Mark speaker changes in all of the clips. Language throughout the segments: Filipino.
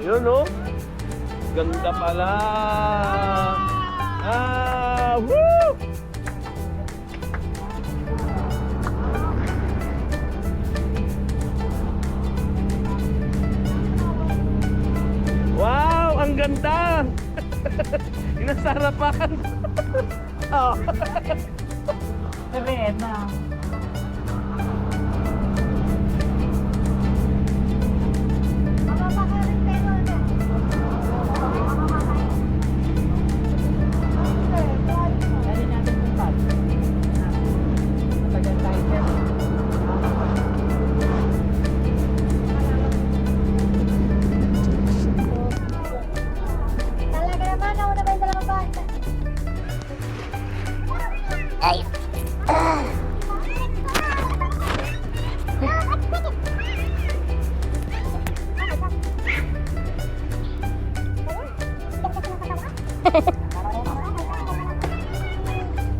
Speaker 1: Yun, no? Ganda pala. Woo! Wow, ang ganda. Yung nasa harapan. Oh.
Speaker 2: Serena.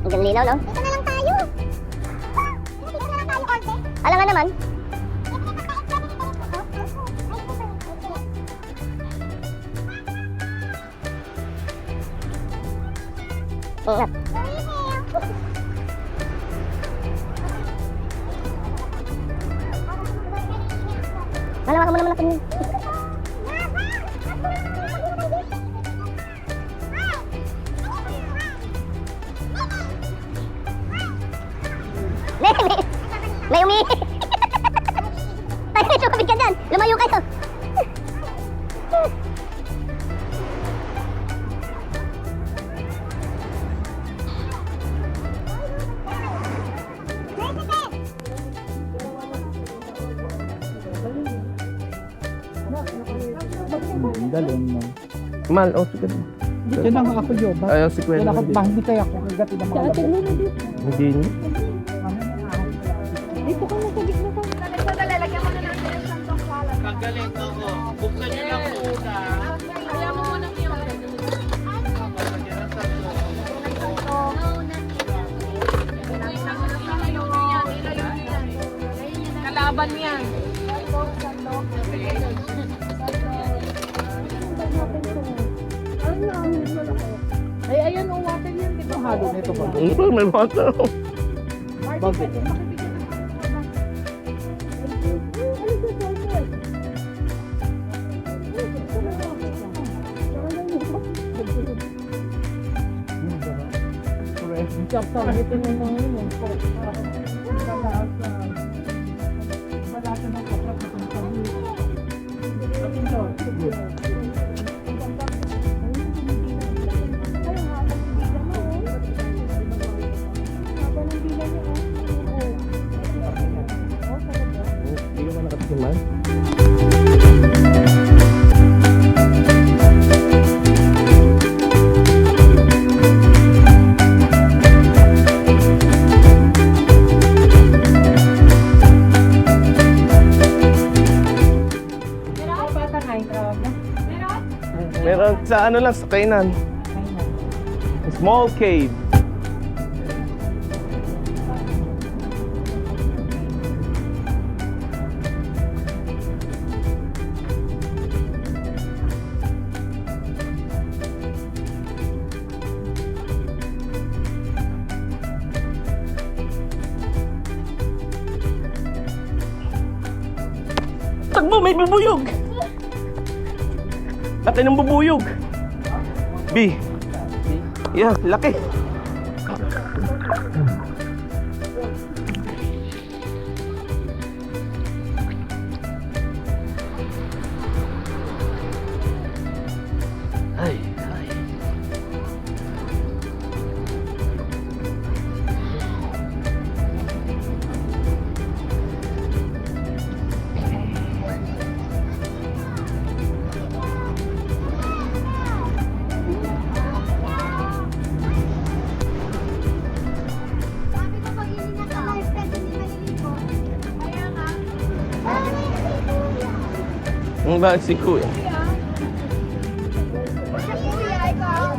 Speaker 3: Ang linaw, no?
Speaker 4: Dito na lang tayo. Dito na lang tayo, Orte.
Speaker 3: Alam nga naman. Ingat. Malawakan mo naman natin yun. May umihi. Tayo, sumabit ka dyan. Lumayo kayo.
Speaker 2: Galing, no?
Speaker 1: Mal, oh, sige.
Speaker 2: Yan ang ako, Joba.
Speaker 1: Ayaw, si Kuya.
Speaker 2: Wala ko, hindi kaya ako. Gatin ang mga labo.
Speaker 1: Hindi niyo.
Speaker 4: Dito ka na sa gitna ko. Lalagyan mo na ng ng tongkalan.
Speaker 5: Kagaling ako. Buksan niyo lang muna.
Speaker 4: Kaya mo muna yun.
Speaker 5: Kalaban yan.
Speaker 4: Ay, ayun, water yan, di ba?
Speaker 2: Ang halo nito ba?
Speaker 1: May water.
Speaker 2: Bago. Chapter, ito na mga yun.
Speaker 1: Hindi ka ba nakatikiman? Meron sa ano lang, sa kainan. Small cave. Takbo, may bubuyog! Laki ng bubuyog. B. Yeah, laki. Ay, ay.
Speaker 4: Sabi ko pag hindi nasa lifestyle, hindi maliligo. Kaya nga.
Speaker 1: Ang ba si Kuya?
Speaker 4: Kuya, ikaw.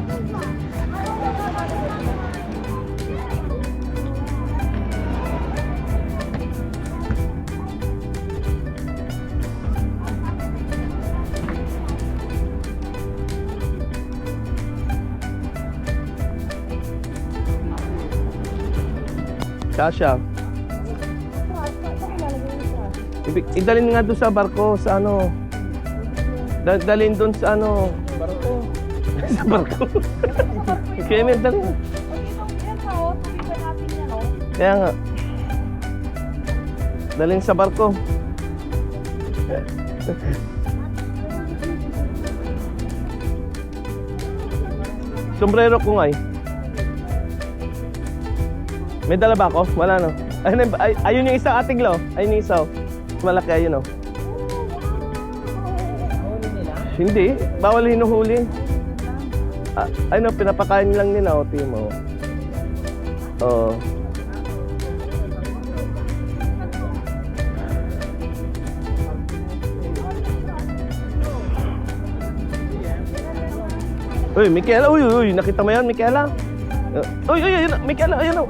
Speaker 1: Kasha. Idalhin nga doon sa barko, sa ano. Dalhin doon sa ano.
Speaker 2: Barko.
Speaker 1: Sa barko. Kaya may dalhin. Kaya nga. Dalhin sa barko. Sombrero ko nga eh. May dala ba ako? Wala no. Ayun yung isa ating lo. Ayun yung isa. Oh. Malaki ayun oh.
Speaker 2: Huli nila.
Speaker 1: Hindi. Bawal hinuhuli. Ayun oh, pinapakain lang nila oh. Timo. Oo. Uy, Michaela, uy, nakita mo yan, Michaela? Uy, ayun, Michaela, ayun.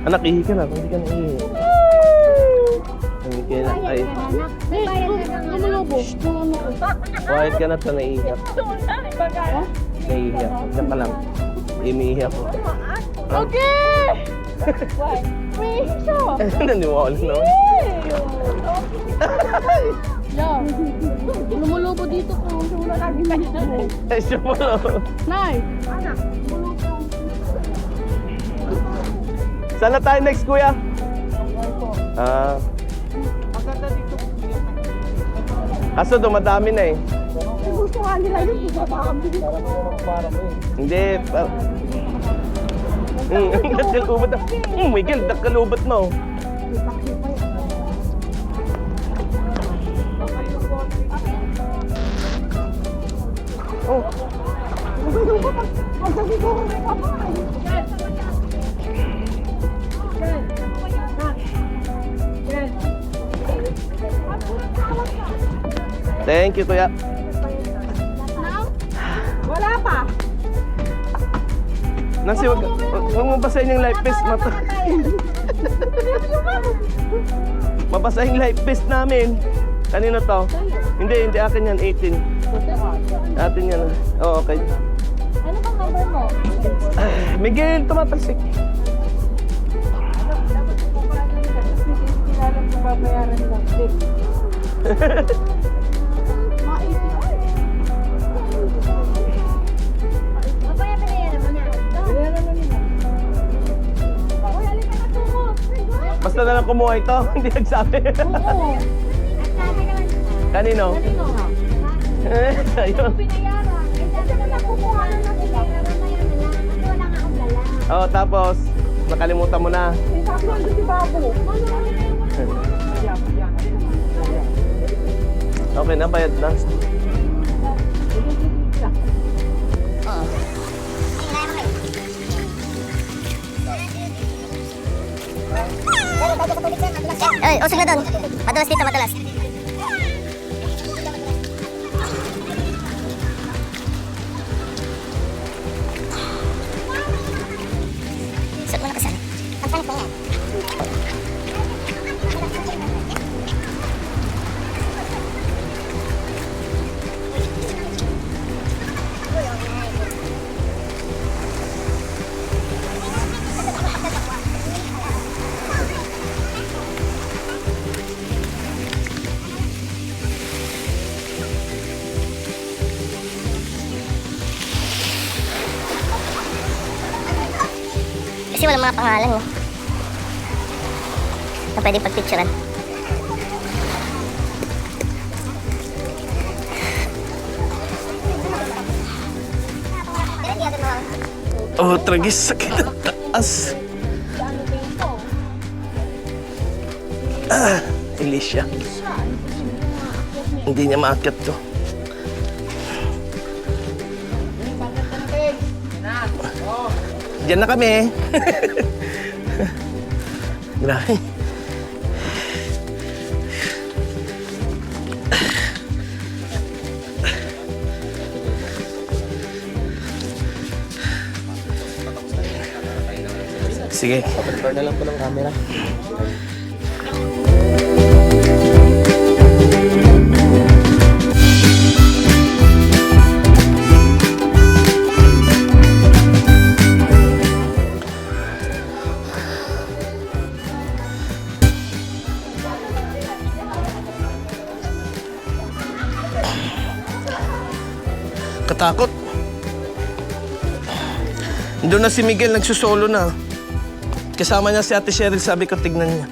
Speaker 1: Anak, ihi ka na, hindi ka na ihi. Hindi ka na, ay. Quiet ka na, ito naiiyak. Naiiyak, diyan ka lang. Iniiyak ko.
Speaker 5: Okay!
Speaker 1: Naniwala naman.
Speaker 5: Yo, lumulubo dito po. Sumula lagi kayo.
Speaker 1: Ay, siya mo lang.
Speaker 5: Nay!
Speaker 1: Saan na tayo next, kuya?
Speaker 2: Maganda dito.
Speaker 1: Kaso dumadami na eh.
Speaker 2: Gusto nga nila yun. Para mo eh.
Speaker 1: Hindi. Nagkalubat na. Miguel, nagkalubat mo. Oh. Thank you, kuya.
Speaker 2: Wala pa.
Speaker 1: Nancy, wag mo basahin yung life vest. Mabasahin yung life vest namin. Kanino to? Hindi akin yan, 18. Atin yan. Oh, okay.
Speaker 5: Ano bang number mo?
Speaker 1: Miguel, tumatalsik.
Speaker 2: Babayaran lang.
Speaker 1: Basta na lang kumuha ito, hindi nagsabi.
Speaker 5: Oo.
Speaker 1: Kanino? Ayun. Oh, tapos nakalimutan mo na. Okay na, bayad na.
Speaker 3: Ay, usog na doon. Madalas dito, madalas. Suot mo na kasi. Ang panik mo yan. Kasi walang mga pangalan eh. Na pwedeng pagpicturean.
Speaker 1: Oh, tragis, sakit ang taas. Alicia. Hindi niya maakyat to. Diyan na kami. Grabe. Sige.
Speaker 6: Paparecord na lang po ng camera.
Speaker 1: Katakot. Doon na si Miguel, nagsusolo na. Kasama niya si Ate Cheryl, sabi ko, tignan niya.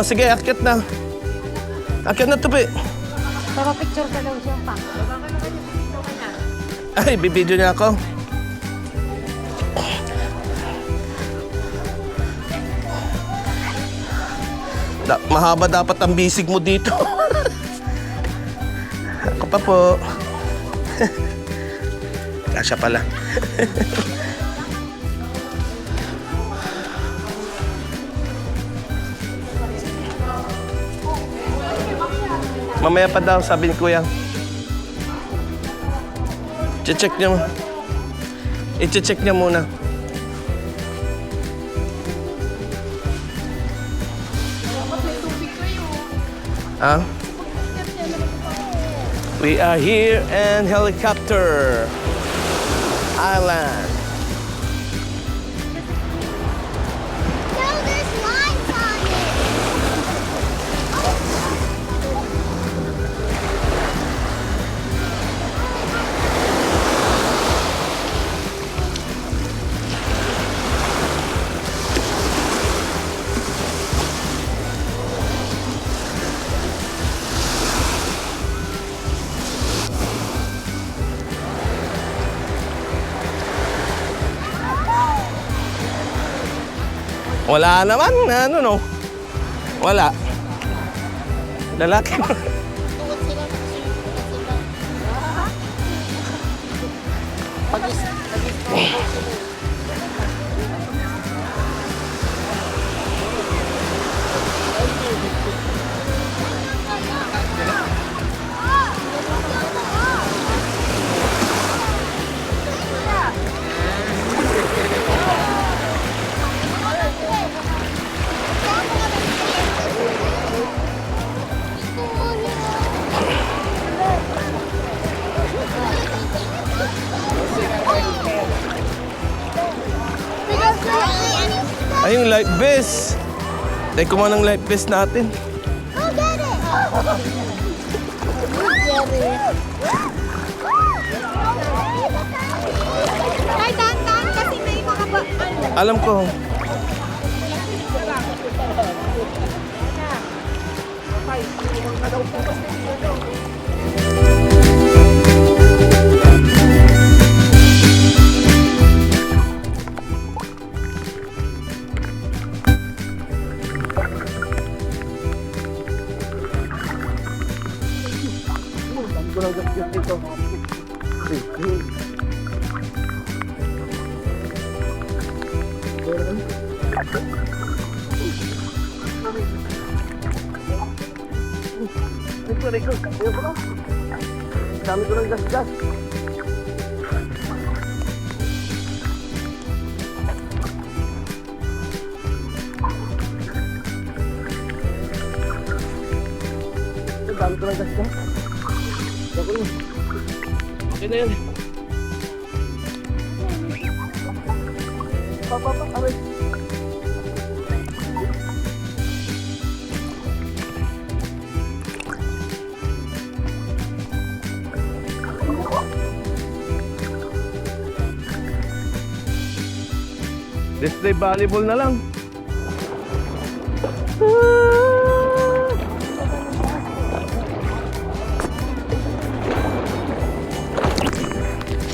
Speaker 1: Sige, akyat na. Akyat na, tupi.
Speaker 4: Picture ka daw siya pa.
Speaker 1: Ay, bibidyo niya ako. Mahaba dapat ang bisig mo dito. Ako pa po. Kasya pala. Mamaya pa daw, sabi ni Kuya. I-check niya. I-check niya muna. We are here in Helicopter Island.
Speaker 3: No, there's lines on it.
Speaker 1: Wala naman, ano no? Wala. Lalaki. Ay, yung life vest. Tay ko man ang life vest natin.
Speaker 3: Go get it.
Speaker 4: Ay, dahan-dahan kasi may mga
Speaker 1: Alam ko. Dami ko ng gas-gas. Dami ko ng gas-gas. Okay na yan. Papa, aray. Display volleyball na lang.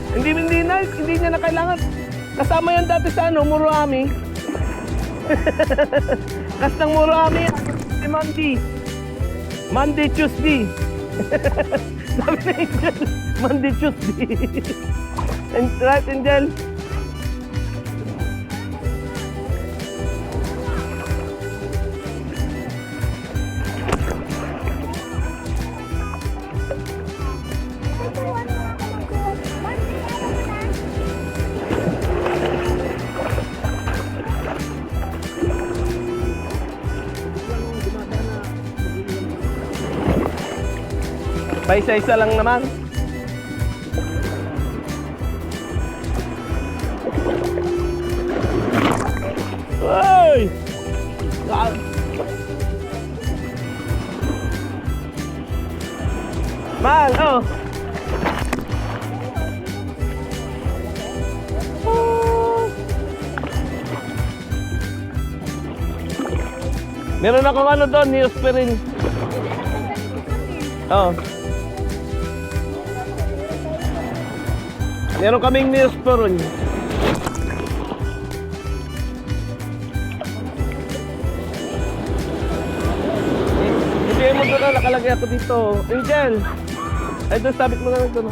Speaker 1: Hindi niya na kailangan. Kasama yan dati sa Muroami. Kas ng Muroami si Monday, Tuesday. Sabi na Angel, Monday, Tuesday. And right, Angel? isa-isa lang naman. Ay! Ah. Man, oh. Meron akong ano doon, Neosporin. Oh. Meron kaming Neosporin. Hindi mo doon na nakalagay ako dito. Angel! Ay, doon sabit mo na ito. No?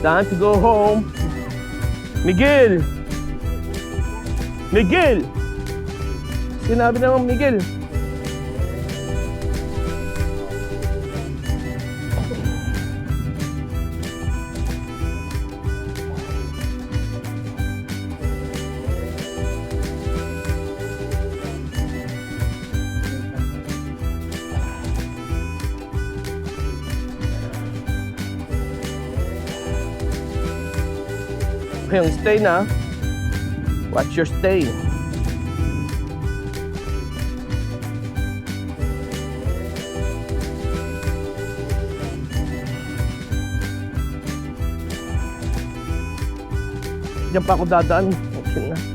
Speaker 1: Time to go home. Miguel! Miguel! Sinabi naman Miguel. Yung stay na. Watch your stay. Diyan pa ako dadaan. Okay na.